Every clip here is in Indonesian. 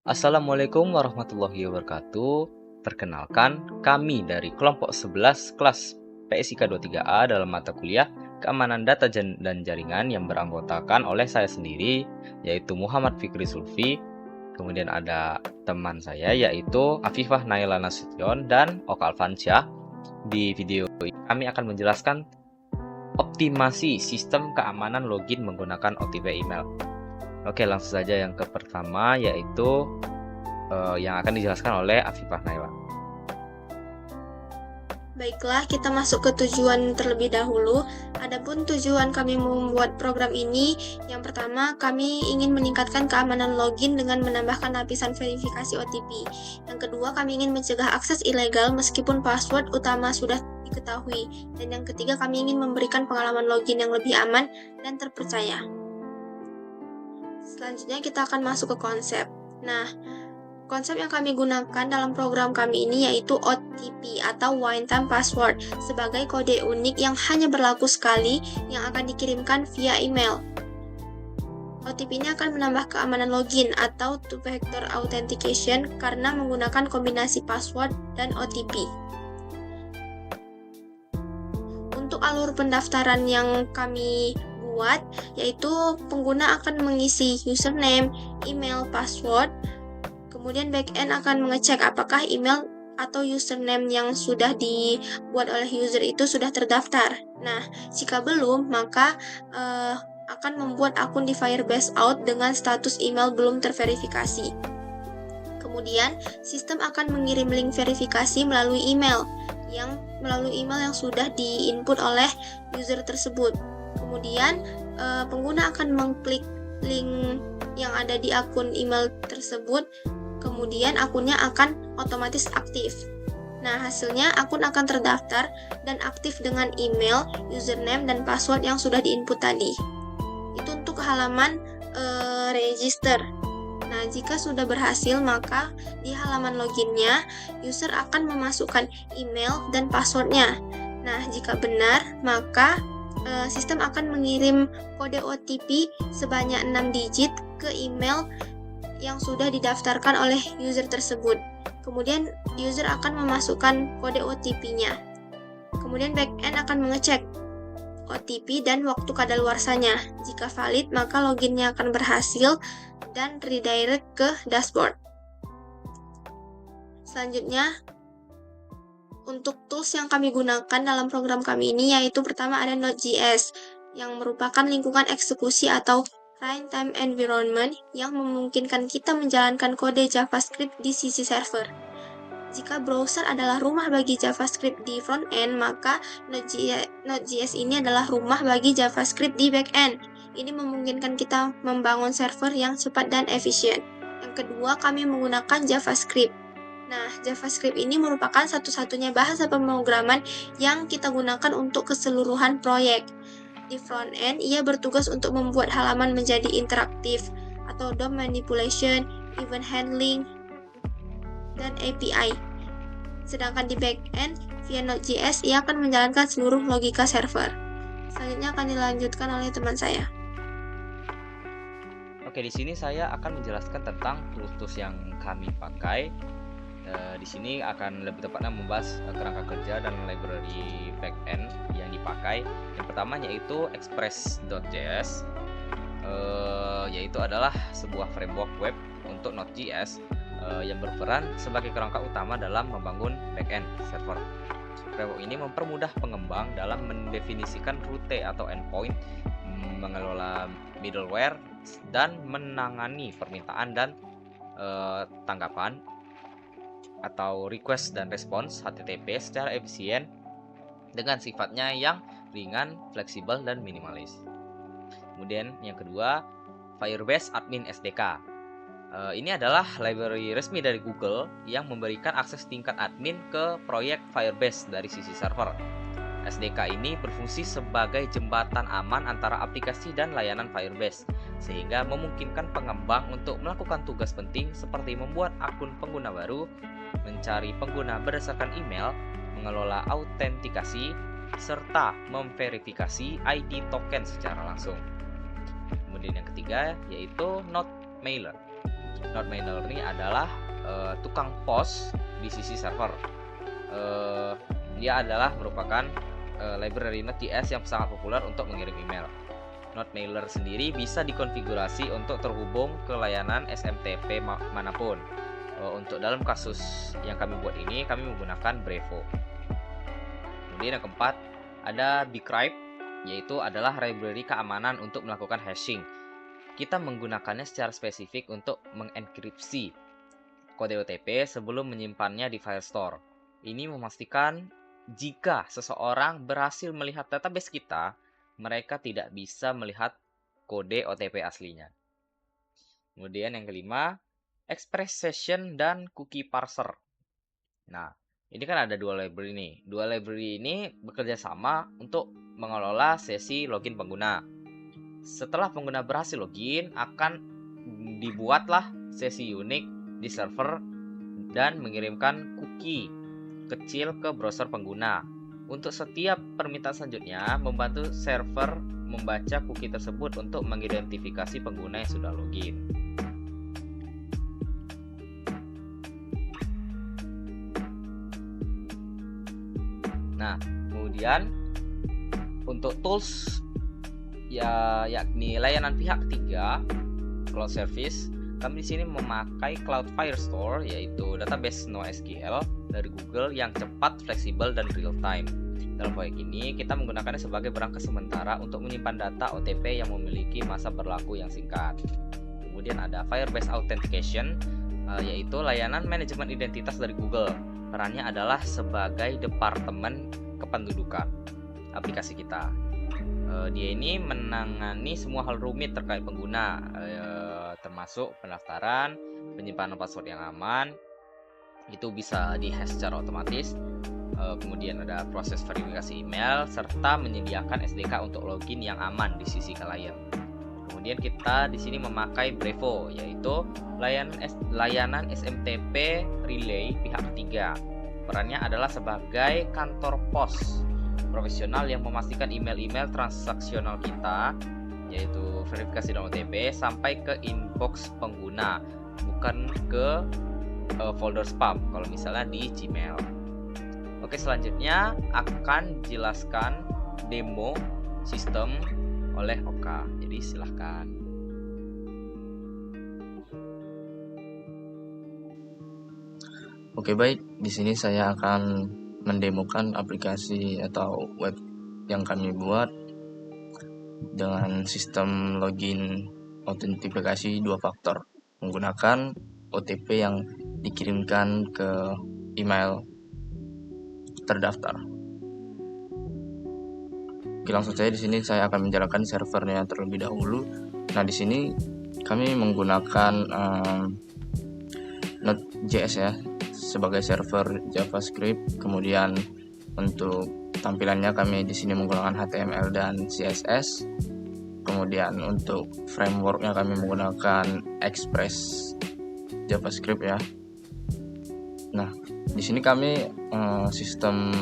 Assalamualaikum warahmatullahi wabarakatuh. Perkenalkan, kami dari kelompok 11 kelas PSIK 23A dalam mata kuliah Keamanan Data dan Jaringan yang beranggotakan oleh saya sendiri, yaitu Muhammad Fikri Sulfi. Kemudian ada teman saya yaitu Afifah Naila Nasution dan Oka Alfansyah. Di video ini kami akan menjelaskan optimasi sistem keamanan login menggunakan OTP email. Oke, langsung saja yang pertama yaitu yang akan dijelaskan oleh Afifah Naila. Baiklah, kita masuk ke tujuan terlebih dahulu. Adapun tujuan kami membuat program ini, yang pertama, kami ingin meningkatkan keamanan login dengan menambahkan lapisan verifikasi OTP. Yang kedua, kami ingin mencegah akses ilegal meskipun password utama sudah diketahui. Dan yang ketiga, kami ingin memberikan pengalaman login yang lebih aman dan terpercaya. Selanjutnya kita akan masuk ke konsep. Nah, konsep yang kami gunakan dalam program kami ini yaitu OTP atau One Time Password sebagai kode unik yang hanya berlaku sekali yang akan dikirimkan via email. OTP ini akan menambah keamanan login atau two-factor authentication karena menggunakan kombinasi password dan OTP. Untuk alur pendaftaran yang kami buat, yaitu pengguna akan mengisi username, email, password. Kemudian backend akan mengecek apakah email atau username yang sudah dibuat oleh user itu sudah terdaftar. Nah, jika belum, maka akan membuat akun di Firebase Out dengan status email belum terverifikasi. Kemudian, sistem akan mengirim link verifikasi melalui email yang sudah di-input oleh user tersebut. Kemudian, pengguna akan mengklik link yang ada di akun email tersebut. Kemudian akunnya akan otomatis aktif. Nah, hasilnya akun akan terdaftar dan aktif dengan email, username, dan password yang sudah diinput tadi. Itu untuk halaman register. Nah, jika sudah berhasil, maka di halaman loginnya, user akan memasukkan email dan passwordnya. Nah, jika benar, maka sistem akan mengirim kode OTP sebanyak 6 digit ke email yang sudah didaftarkan oleh user tersebut. Kemudian user akan memasukkan kode OTP-nya. Kemudian backend akan mengecek OTP dan waktu kadaluarsanya. Jika valid, maka loginnya akan berhasil dan redirect ke dashboard. Selanjutnya, untuk tools yang kami gunakan dalam program kami ini yaitu pertama ada Node.js yang merupakan lingkungan eksekusi atau runtime environment yang memungkinkan kita menjalankan kode JavaScript di sisi server. Jika browser adalah rumah bagi JavaScript di front-end, maka Node.js ini adalah rumah bagi JavaScript di back-end. Ini memungkinkan kita membangun server yang cepat dan efisien. Yang kedua, kami menggunakan JavaScript. Nah, JavaScript ini merupakan satu-satunya bahasa pemrograman yang kita gunakan untuk keseluruhan proyek. Di front-end, ia bertugas untuk membuat halaman menjadi interaktif atau DOM manipulation, event handling, dan API. Sedangkan di back-end, via Node.js, ia akan menjalankan seluruh logika server. Selanjutnya akan dilanjutkan oleh teman saya. Oke, di sini saya akan menjelaskan tentang tools yang kami pakai. Di sini akan lebih tepatnya membahas kerangka kerja dan library backend yang dipakai. Yang pertama yaitu Express.js, yaitu adalah sebuah framework web untuk Node.js yang berperan sebagai kerangka utama dalam membangun backend server. Framework ini mempermudah pengembang dalam mendefinisikan rute atau endpoint, mengelola middleware, dan menangani permintaan dan tanggapan atau request dan response HTTP secara efisien dengan sifatnya yang ringan, fleksibel, dan minimalis. Kemudian yang kedua, Firebase Admin SDK. Ini adalah library resmi dari Google yang memberikan akses tingkat admin ke proyek Firebase dari sisi server. SDK ini berfungsi sebagai jembatan aman antara aplikasi dan layanan Firebase, sehingga memungkinkan pengembang untuk melakukan tugas penting seperti membuat akun pengguna baru, mencari pengguna berdasarkan email, mengelola autentikasi, serta memverifikasi ID token secara langsung. Kemudian yang ketiga yaitu Node Mailer. Node mailer ini adalah tukang pos di sisi server. Dia adalah merupakan library Node.js yang sangat populer untuk mengirim email. Node mailer sendiri bisa dikonfigurasi untuk terhubung ke layanan SMTP manapun. Untuk dalam kasus yang kami buat ini, kami menggunakan Brevo. Kemudian yang keempat, ada Bcrypt, yaitu adalah library keamanan untuk melakukan hashing. Kita menggunakannya secara spesifik untuk mengenkripsi kode OTP sebelum menyimpannya di Firestore. Ini memastikan jika seseorang berhasil melihat database kita, mereka tidak bisa melihat kode OTP aslinya. Kemudian yang kelima, Express Session dan Cookie Parser. Nah, ini kan ada dua library nih. Dua library ini bekerja sama untuk mengelola sesi login pengguna. Setelah pengguna berhasil login, akan dibuatlah sesi unik di server dan mengirimkan cookie kecil ke browser pengguna. Untuk setiap permintaan selanjutnya, membantu server membaca cookie tersebut untuk mengidentifikasi pengguna yang sudah login. Nah, kemudian untuk tools yakni layanan pihak ketiga, cloud service, kami di sini memakai Cloud Firestore, yaitu database NoSQL dari Google yang cepat, fleksibel, dan real time. Dalam proyek ini, kita menggunakannya sebagai berangkas sementara untuk menyimpan data OTP yang memiliki masa berlaku yang singkat. Kemudian ada Firebase Authentication, yaitu layanan manajemen identitas dari Google. Perannya adalah sebagai departemen kependudukan aplikasi kita. Dia ini menangani semua hal rumit terkait pengguna, termasuk pendaftaran, penyimpanan password yang aman, itu bisa dihash secara otomatis. Kemudian ada proses verifikasi email serta menyediakan SDK untuk login yang aman di sisi klien. Kemudian kita di sini memakai Brevo, yaitu layanan SMTP relay pihak ketiga. Perannya adalah sebagai kantor pos profesional yang memastikan email-email transaksional kita, yaitu verifikasi dan OTP, sampai ke inbox pengguna, bukan ke folder spam kalau misalnya di Gmail. Oke, selanjutnya akan dijelaskan demo sistem oleh Oka. Jadi silahkan. Oke, baik. Di sini saya akan mendemokan aplikasi atau web yang kami buat dengan sistem login autentifikasi 2 faktor menggunakan OTP yang dikirimkan ke email terdaftar. Oke, langsung saja di sini saya akan menjalankan servernya terlebih dahulu. Nah, di sini kami menggunakan Node.js ya sebagai server JavaScript. Kemudian untuk tampilannya kami di sini menggunakan HTML dan CSS. Kemudian untuk frameworknya kami menggunakan Express JavaScript ya. Nah, di sini kami sistem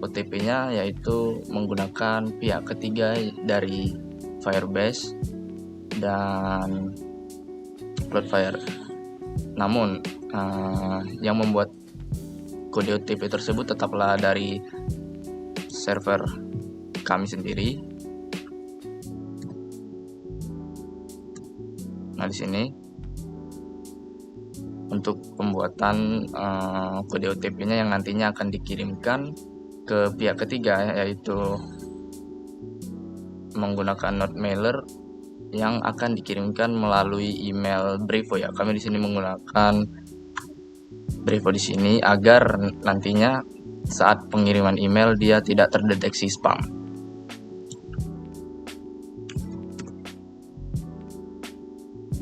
OTP-nya yaitu menggunakan pihak ketiga dari Firebase dan Cloudflare. Namun yang membuat kode OTP tersebut tetaplah dari server kami sendiri. Nah, di sini untuk pembuatan kode OTP-nya yang nantinya akan dikirimkan ke pihak ketiga, yaitu menggunakan Node mailer yang akan dikirimkan melalui email Brevo ya. Kami di sini menggunakan Brevo di sini agar nantinya saat pengiriman email dia tidak terdeteksi spam.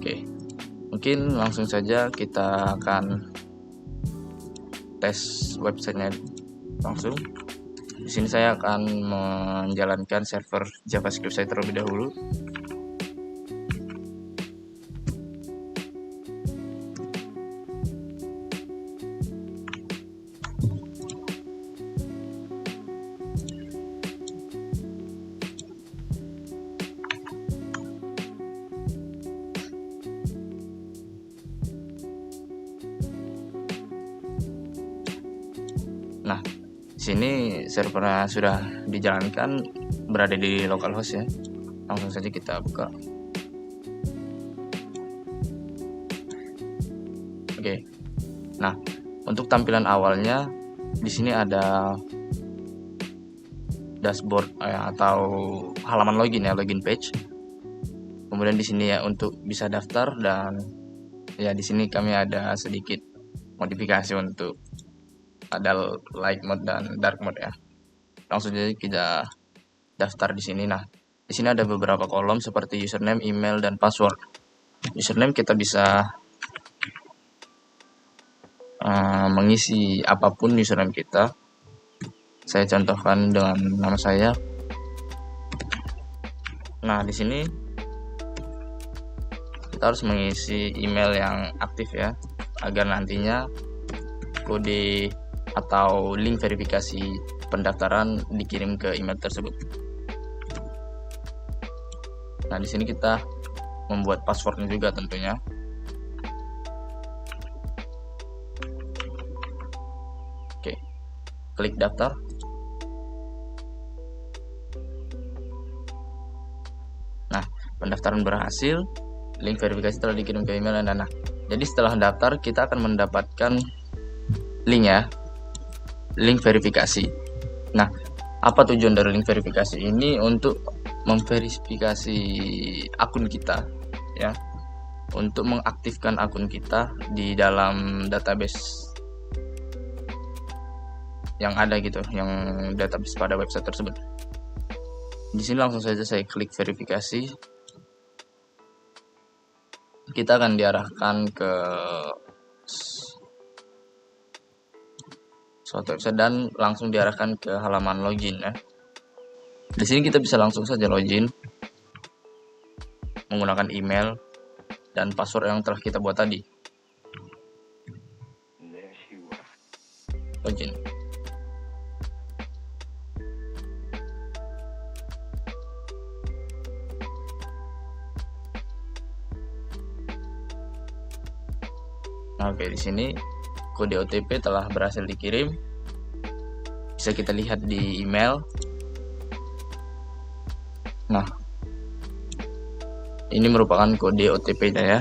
Oke, mungkin langsung saja kita akan tes websitenya langsung. Di sini saya akan menjalankan server JavaScript saya terlebih dahulu. Nah, sini servernya sudah dijalankan, berada di localhost ya. Langsung saja kita buka. Oke. Nah, untuk tampilan awalnya di sini ada dashboard atau halaman login ya, login page. Kemudian di sini ya untuk bisa daftar, dan ya di sini kami ada sedikit modifikasi untuk ada light mode dan dark mode ya. Langsung saja kita daftar di sini. Nah, di sini ada beberapa kolom seperti username, email, dan password. Username kita bisa mengisi apapun username kita. Saya contohkan dengan nama saya. Nah, di sini kita harus mengisi email yang aktif ya, agar nantinya kode atau link verifikasi pendaftaran dikirim ke email tersebut. Nah, di sini kita membuat passwordnya juga tentunya. Oke, klik daftar. Nah, pendaftaran berhasil, link verifikasi telah dikirim ke email Anda. Nah, jadi setelah daftar kita akan mendapatkan link ya, link verifikasi. Nah, apa tujuan dari link verifikasi ini? Untuk memverifikasi akun kita ya, untuk mengaktifkan akun kita di dalam database yang ada gitu, yang database pada website tersebut. Di sini langsung saja saya klik verifikasi. Kita akan diarahkan ke suatu website dan langsung diarahkan ke halaman login ya. Di sini kita bisa langsung saja login menggunakan email dan password yang telah kita buat tadi. Login. Oke, di sini kode OTP telah berhasil dikirim. Bisa kita lihat di email. Nah, ini merupakan kode OTP-nya ya.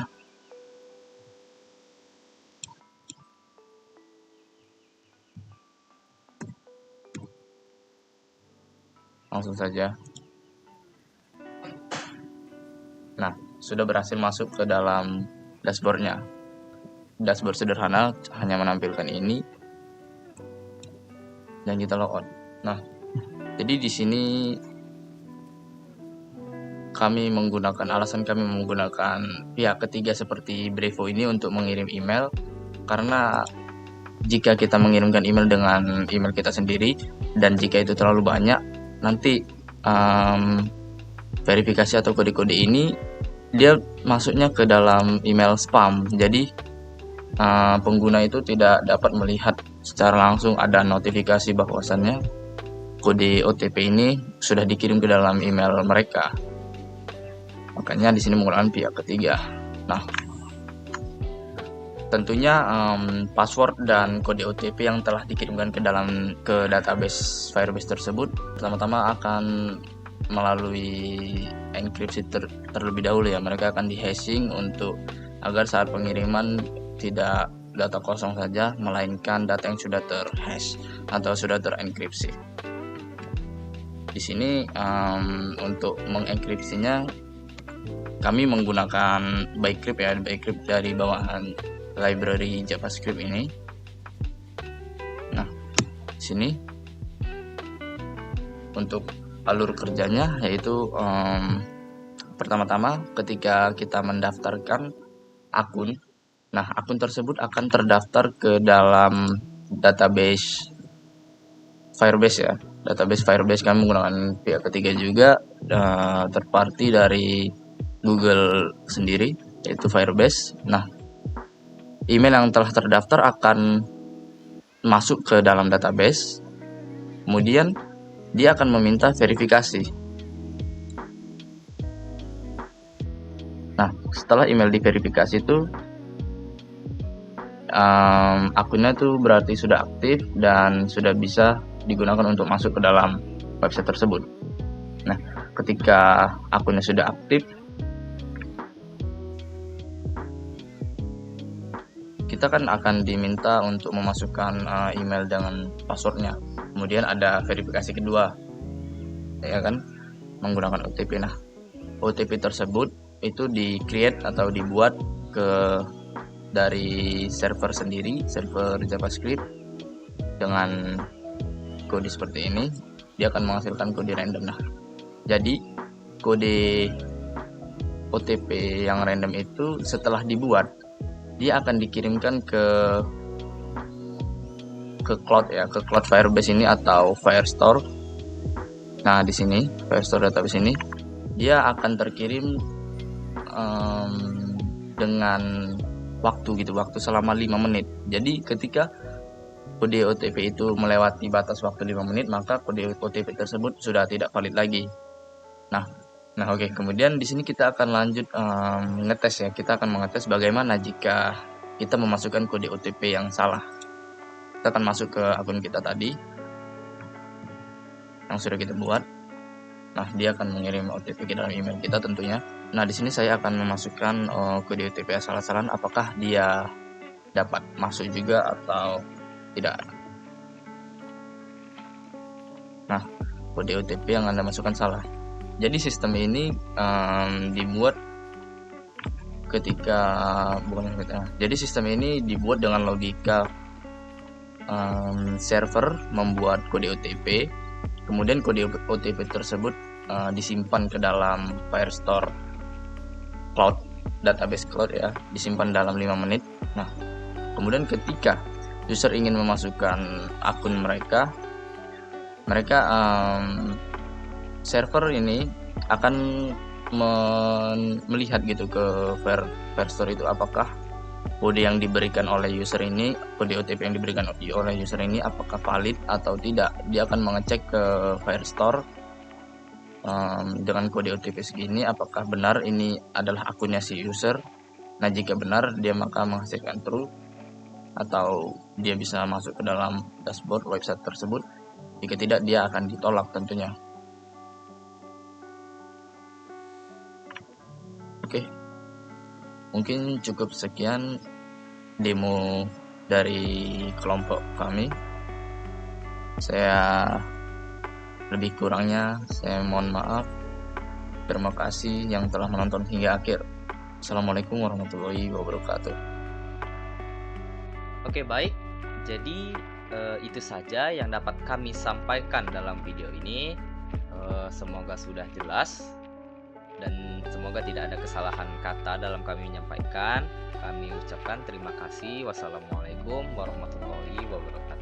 Langsung saja. Nah, sudah berhasil masuk ke dalam dashboardnya. Dashboard sederhana, hanya menampilkan ini. Dan kita logout. Nah, jadi di sini alasan kami menggunakan pihak ketiga seperti Brevo ini untuk mengirim email, karena jika kita mengirimkan email dengan email kita sendiri dan jika itu terlalu banyak, nanti verifikasi atau kode-kode ini dia masuknya ke dalam email spam. Jadi pengguna itu tidak dapat melihat secara langsung ada notifikasi bahwasannya kode OTP ini sudah dikirim ke dalam email mereka. Makanya di sini menggunakan pihak ketiga. Nah, tentunya password dan kode OTP yang telah dikirimkan ke database Firebase tersebut pertama-tama akan melalui enkripsi terlebih dahulu ya. Mereka akan di-hashing untuk agar saat pengiriman tidak data kosong saja, melainkan data yang sudah terhash atau sudah terenkripsi. Di sini untuk mengenkripsinya kami menggunakan Bcrypt ya, Bcrypt dari bawahan library JavaScript ini. Nah, di sini untuk alur kerjanya yaitu pertama-tama ketika kita mendaftarkan akun, nah akun tersebut akan terdaftar ke dalam database Firebase ya. Database Firebase kami menggunakan pihak ketiga juga, third party dari Google sendiri yaitu Firebase. Nah, email yang telah terdaftar akan masuk ke dalam database, kemudian dia akan meminta verifikasi. Nah, setelah email diverifikasi itu akunnya tuh berarti sudah aktif dan sudah bisa digunakan untuk masuk ke dalam website tersebut. Nah, ketika akunnya sudah aktif, kita kan akan diminta untuk memasukkan email dengan passwordnya. Kemudian ada verifikasi kedua, ya kan, menggunakan OTP. Nah, OTP tersebut itu di-create atau dibuat dari server sendiri, server JavaScript dengan kode seperti ini. Dia akan menghasilkan kode random. Nah, jadi kode OTP yang random itu setelah dibuat, dia akan dikirimkan ke cloud ya, ke cloud Firebase ini atau Firestore. Nah, di sini Firestore database ini dia akan terkirim dengan waktu selama 5 menit. Jadi ketika kode OTP itu melewati batas waktu 5 menit, maka kode OTP tersebut sudah tidak valid lagi. Nah, oke. Kemudian di sini kita akan lanjut ngetes ya. Kita akan mengetes bagaimana jika kita memasukkan kode OTP yang salah. Kita akan masuk ke akun kita tadi yang sudah kita buat. Nah, dia akan mengirim OTP ke dalam email kita tentunya. Nah, di sini saya akan memasukkan kode OTP asal-asalan, apakah dia dapat masuk juga atau tidak. Nah, kode OTP yang Anda masukkan salah. Jadi sistem ini dibuat jadi sistem ini dibuat dengan logika server membuat kode OTP, kemudian kode OTP tersebut disimpan ke dalam Firestore Cloud, database cloud ya, disimpan dalam 5 menit. Nah, kemudian ketika user ingin memasukkan akun mereka server ini akan melihat gitu ke Firestore itu, apakah kode yang diberikan oleh user ini, kode OTP yang diberikan oleh user ini apakah valid atau tidak. Dia akan mengecek ke Firestore dengan kode OTP segini, apakah benar ini adalah akunnya si user. Nah, jika benar, dia maka menghasilkan true atau dia bisa masuk ke dalam dashboard website tersebut. Jika tidak, dia akan ditolak tentunya. Oke, mungkin cukup sekian demo dari kelompok kami. Saya lebih kurangnya saya mohon maaf. Terima kasih yang telah menonton hingga akhir. Assalamualaikum warahmatullahi wabarakatuh. Oke, baik. Jadi itu saja yang dapat kami sampaikan dalam video ini. Semoga sudah jelas dan semoga tidak ada kesalahan kata dalam kami menyampaikan. Kami ucapkan terima kasih. Wassalamualaikum warahmatullahi wabarakatuh.